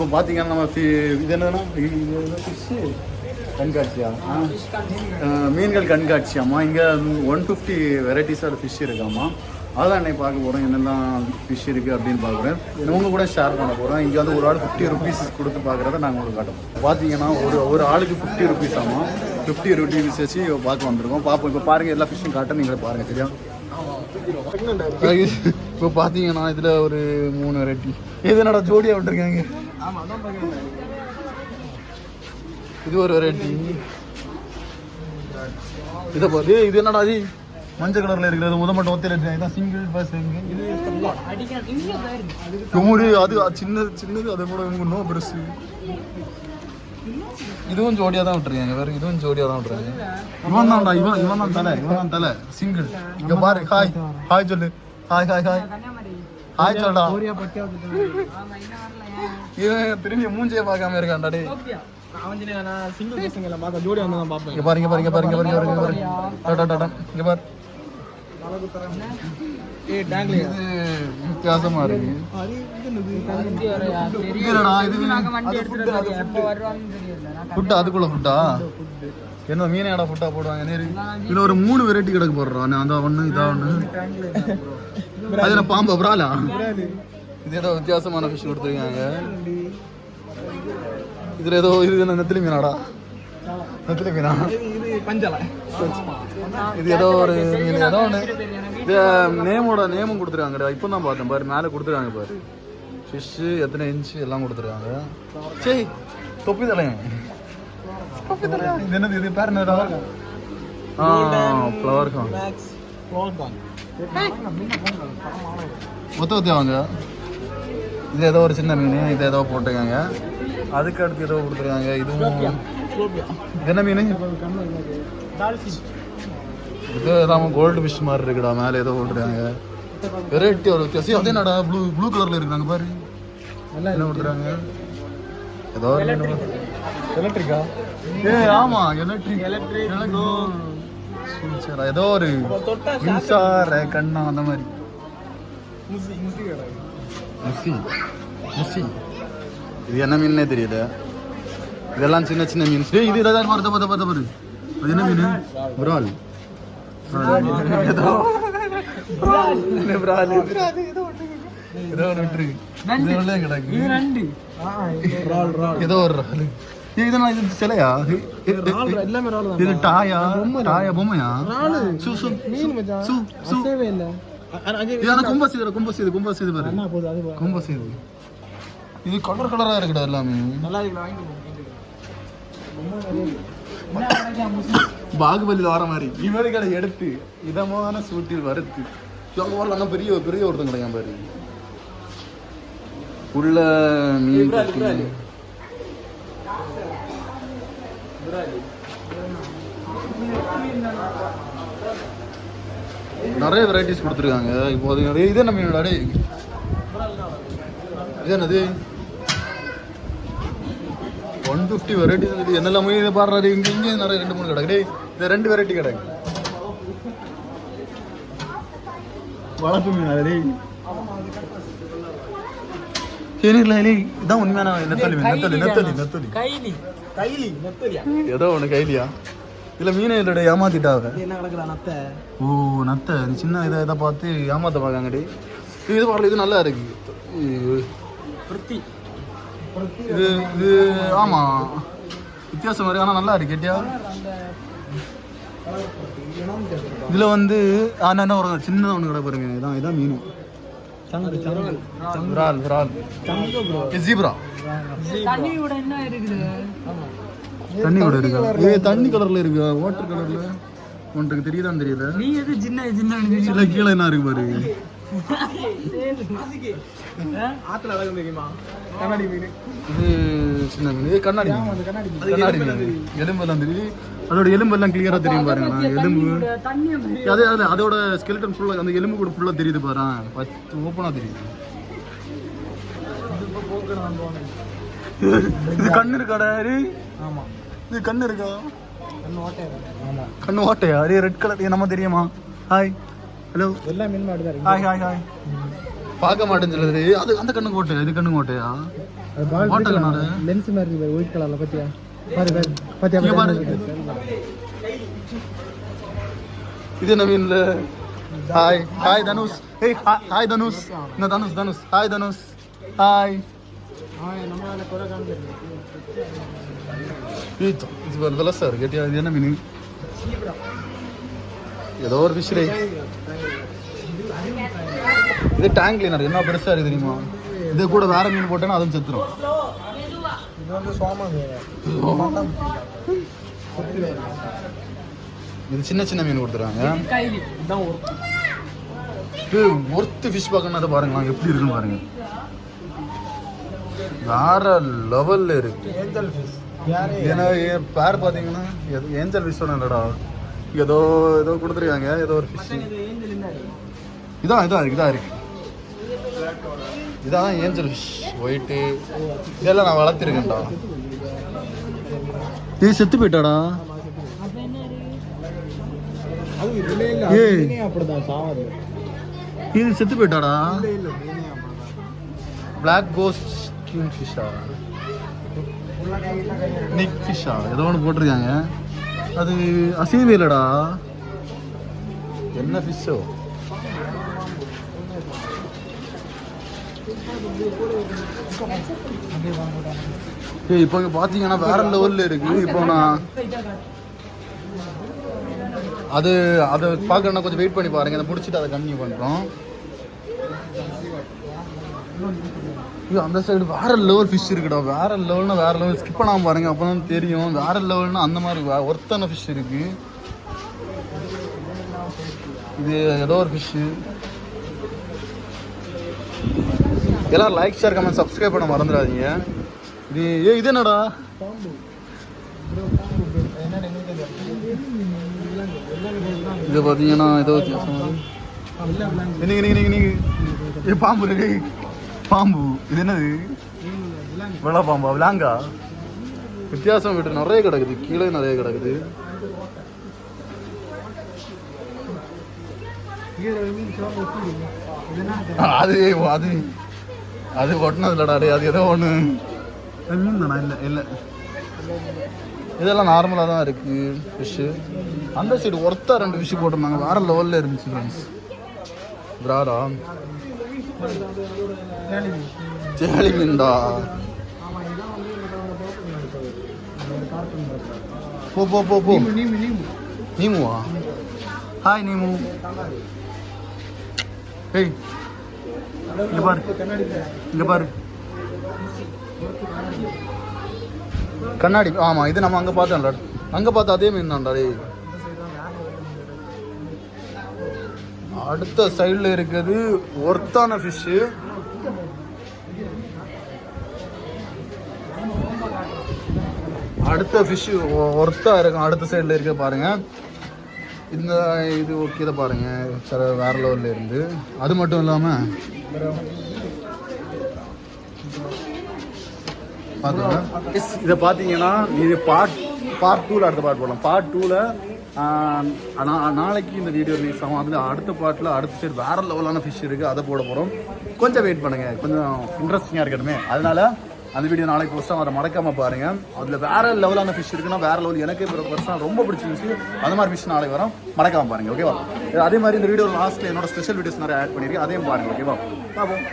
இப்போ பார்த்தீங்கன்னா நம்ம இது என்னன்னா ஃபிஷ்ஷு கண்காட்சியா மீன்கள் கண்காட்சியாம்மா. இங்கே 150 வெரைட்டிஸாக ஃபிஷ் இருக்காம்மா. அதான் என்னை பார்க்க போகிறோம், என்னெல்லாம் ஃபிஷ் இருக்குது அப்படின்னு பார்க்குறேன். உங்கள் கூட ஷேர் பண்ண போகிறோம். இங்கே வந்து ஒரு ஆள் 50 ருபீஸ் கொடுத்து பார்க்குறத நாங்கள் உங்களுக்கு காட்டுவோம். பார்த்தீங்கன்னா ஒரு ஆளுக்கு 50 ருபீஸ் ஆமாம். 50 ருபீஸ் வச்சு பார்க்க வந்திருக்கோம். பார்ப்போம். இப்போ பாருங்கள், எல்லா ஃபிஷ்ஷும் காட்ட நீங்களே பாருங்கள். சரியா? இப்போ பார்த்தீங்கன்னா இதில் ஒரு 3 வெரைட்டி. இது என்னடா ஜோடியாக விட்டுருக்காங்க. இது ஒரு வெரைட்டி. இதை பார்த்து இது என்னடா அது மஞ்சள் கலர்ல இருக்கிறது மட்டும் ஒத்தையில இதான் சிங்கிள் பஸ். அது சின்னது அதை கூட இன்னும் பெருசு. இதுவும் ஜோடியா தான் விட்டுருக்காங்க. வேற இதுவும் ஜோடியா தான் விட்டுறாங்க. இவன் தான் தலை சிங்கிள். இங்க பாரு. ஹாய் சொல்லு. ஹாய் சொல்டா. இவன் திரும்பி மூஞ்சியை பார்க்காம இருக்கான்டா. டே வித்தியாசமா இருக்கு. அதுக்குள்ள ஃபுட்டா என்ன மீனையாடா ஃபுட்டா போடுவாங்க. இதுல ஒரு 3 வெரைட்டி கிடக்கு போடுறான். அதான் ஒண்ணு இதா ஒண்ணு. அது என்ன பாம்பா பிராலா? இது ஏதோ வித்தியாசமான ஃபிஷ் கொடுத்துருக்காங்க. இதுல ஏதோ இது என்ன நெத்திலி மீனாடா? நெத்திலி மீனா? இது ஏதோ ஒரு மீன் ஏதோ ஒன்று. இது நேமும் கொடுத்துருக்காங்க. இப்போ தான் பார்த்தேன் பாரு, மேலே கொடுத்துருக்காங்க பாரு. ஃபிஷ்ஷு எத்தனை இன்ச்சு எல்லாம் கொடுத்துருக்காங்க. சரி, தொப்பி தலையா? இது என்னது? இது பேர் என்னடா? ஃப்ளவர் கான். ஒத்த வாங்க. இது ஏதோ ஒரு சின்ன மீன். இது ஏதோ போட்டுருக்காங்க. அதுக்கு அடுத்து ஏதோ கொடுத்துருக்காங்க. இதுவும் என்ன மீன்? இது ஏதாவது கோல்டு ஃபிஷ் மாதிரி இருக்குடா. மேலே ஏதோ போட்டுருக்காங்க. வெரைட்டி ஒரு வித்தியாசம். அதே என்னடா ப்ளூ கலர்ல இருக்காங்க பாரு. என்ன கொடுத்துருக்காங்க? ஏதோ எலக்ட்ரிக்கா? ஆமா, எலக்ட்ரிக். ஏதோ ஒரு மின்சார கண்ணா அந்த மாதிரி. முசி. இது என்ன மீன்னே தெரியல. இதெல்லாம் சின்ன சின்ன மீன். இது ஏதாவது பார்த்த பாரு. அது என்ன மீன்? விரால். ஏதோ ஒரு சிலையா? இது டாயா பொம்மையா? இது கலர் கலரா இருக்குடா எல்லாமே. பாகுபலியில் வர மாதிரி இவர்களை எடுத்து இதமான சூட்டில் வறுத்து பெரிய பெரிய ஒருத்தன் கிடையாது பாரு. உள்ள மீன் நிறைய வெரைட்டிஸ் கொடுத்துருக்காங்க. இப்போ இது என்ன மீனோட? இது என்னது? 150 வெரைட்டிஸ். என்னெல்லாம் மீன் பாடுறாரு. இங்கே நிறைய 2-3 கிடக்கு. இது 2 வெரைட்டி கிடக்கு. வளர்ப்பு மீன். இதான் உண்மையான நெத்தலி. ஏதோ ஒண்ணு கைலியா? இல்ல மீன் இல்ல, ஏமாத்திட்டாங்க. ஓ நத்தை. சின்ன இதை பார்த்து ஏமாத்த பாக்காங்கடி. இது பாடல. இது நல்லா இருக்கு. இது ஆமா வித்தியாசம் மாதிரி. ஆனா நல்லா இருக்கு. கேட்டியா? இதுல வந்து ஒரு சின்ன ஒண்ணு கடை பாருங்க. இதான் மீன். தண்ணி கூட இருக்கா? தண்ணி கலர்ல இருக்கா? வாட்டர் கலர்ல உனக்கு தெரியுதான்னு தெரியல. கீழே என்ன இருக்கு பாரு. இது சின்ன மீன். இது கண்ணாடி மீன். எலும்பெல்லாம் தெரியுது. அதோட எலும்பெல்லாம் கிளியரா தெரியும் பாருங்க. எலும்பு அதோட ஸ்கெலிட்டன் ஃபுல்லா, அந்த எலும்பு கூட ஃபுல்லா தெரியுது பாரு. ஓப்பனா தெரியுது. இது கண்ணு இருக்காடா? இது கண்ணு இருக்கா? கண்ணு ஓட்டையா? ரெட் கலர் நம்ம தெரியுமா? Hi hello. எல்லா மீன் ஹாய். பார்க்க மாட்டேன்னு சொல்லுது. அது அந்த கண்ணு கோட்டை, இது கண்ணு கோட்டையா? லென்ஸ் மாதிரி இருக்கு ஒயிட் கலர்ல பாத்தியா? பாரு பாரு பாத்தியா பாரு. இது என்ன மீன்ல? Hi hi Dhanush. ஏய் ஹாய் தனுஷ். என்ன Dhanush Dhanush. Hi Dhanush. Hi. Hi நம்மால கொர காமிச்சு. இது வரதல சார் கேட்டியா? இது என்ன மீன்? ஏதோ ஒரு ஃபிஷ் ரே. இது டேங்க் கிளீனர். என்ன பெருசா இருக்கு தெரியுமா? இது கூட வேற மீன் போட்டேன்னா அதுவும் செத்துரும். இது வந்து சோமா மீன். இது சின்ன சின்ன மீன் கொடுத்துறாங்க. இதான் ஒர்த்து ஃபிஷ் பார்க்கணும். அதை பாருங்களா எப்படி இருக்குன்னு பாருங்க. வேற லெவல்ல இருக்கு. Angel fish. ஏன்னா பேர் பார்த்தீங்கன்னா ஏஞ்சல் ஃபிஷ் இல்லடா. ஏதோ ஏதோ கொடுத்துருக்காங்க. ஏதோ ஒரு ஃபிஷ். இதான் இருக்கு. இதான் ஏஞ்சல் ஃபிஷ் ஒயிட்டு. இதெல்லாம் நான் வளர்த்திருக்கேன்டா. ஏய் செத்து போயிட்டாடா. ஏய் அப்படிதான் சாவாது. இது செத்து போயிட்டாடா. பிளாக் கோஸ்ட் கிங் ஃபிஷ்ஷா, நிக் ஃபிஷ்ஷா ஏதோ ஒன்று போட்டிருக்காங்க. அது அசைவே இல்லடா. என்ன ஃபிஷ்ஷோ? ஏய் இப்போ இங்கே பார்த்தீங்கன்னா வேற லெவலில் இருக்கு. இப்போ நான் அதை பார்க்கணுன்னா கொஞ்சம் வெயிட் பண்ணி பாருங்க. அதை பிடிச்சிட்டு அதை கண்டினியூ பண்ணுறோம். அந்த சைடு வேற லெவல் ஃபிஷ் இருக்குடா. வேற லெவல்னா வேற லெவல். ஸ்கிப் பண்ணாமல் பாருங்க, அப்போ தான் தெரியும். வேற லெவல்னா அந்த மாதிரி ஒருத்தான ஃபிஷ் இருக்கு. இது ஏதோ ஒரு ஃபிஷ்ஷு. எல்லாரும் லைக் ஷேர் கமெண்ட் சப்ஸ்கிரைப் பண்ண மறந்துடாதீங்க. இது என்னடா? இது பார்த்தீங்கன்னா ஏதோ வித்தியாசம். நீங்க பாம்பு இருக்கு. பாம்பு இது என்னது? வெள்ளை பாம்பா? விலாங்கா? வித்தியாசம் விட்டு நிறைய கிடக்குது. கீழே நிறைய கிடக்குது. அது அது அது ஒட்டினதுலடா. அது ஏதோ ஒன்று மீன் தானா? இல்லை இதெல்லாம் நார்மலாக தான் இருக்கு ஃபிஷ்ஷு. அந்த சைடு ஒருத்தா 2 ஃபிஷ்ஷு போட்டிருந்தாங்க. வேற லெவலில் இருந்துச்சு ஃப்ரெண்ட்ஸ். பிராடா சேலி மீன்டா. போ போ போ போ. நீமுவா? ஹாய் நீமு. ஏய் இங்க பாரு, இங்க பாரு கண்ணாடி. ஆமா இது நம்ம அங்க பார்த்தோம்ல. அங்க பார்த்தா அதே மீன் தான்டா. அடுத்த சைடில் இருக்கிறது ஒர்த்தான ஃபிஷ்ஷு. அடுத்த ஃபிஷ்ஷு ஒர்த்தா இருக்கும். அடுத்த சைடில் இருக்க பாருங்க. இந்த இது ஓகே தான் பாருங்க. சில வேற லெவலில் இருந்து. அது மட்டும் இல்லாமல் இதை பார்த்தீங்கன்னா இது பார்ட் 2ல் அடுத்த பார்ட் போடலாம். பார்ட் 2ல் நாளைக்கு இந்த வீடியோ ரிலீஸ் ஆகும். அதில் அடுத்த பார்ட்டில் அடுத்த சைடு வேறு லெவலான ஃபிஷ் இருக்குது. அதை போட போகிறோம். கொஞ்சம் வெயிட் பண்ணுங்கள். கொஞ்சம் இன்ட்ரெஸ்டிங்காக இருக்கட்டுமே. அதனால் அந்த வீடியோ நாளைக்கு போஸ்ட்டாக அதை மறக்காமல் பாருங்கள். அதில் வேறு லெவலான ஃபிஷ் இருக்குன்னா வேறு லெவல். எனக்கு பர்சனலாக ரொம்ப பிடிச்சிருந்துச்சு. அந்த மாதிரி ஃபிஷ் நாளைக்கு வரும். மறக்காமல் பாருங்கள். ஓகேவா? அதே மாதிரி இந்த வீடியோ லாஸ்ட்டில் என்னோட ஸ்பெஷல் வீடியோஸ் நிறைய ஆட் பண்ணியிருக்கேன். அதையும் பாருங்கள். ஓகேவா? பார்ப்போம்.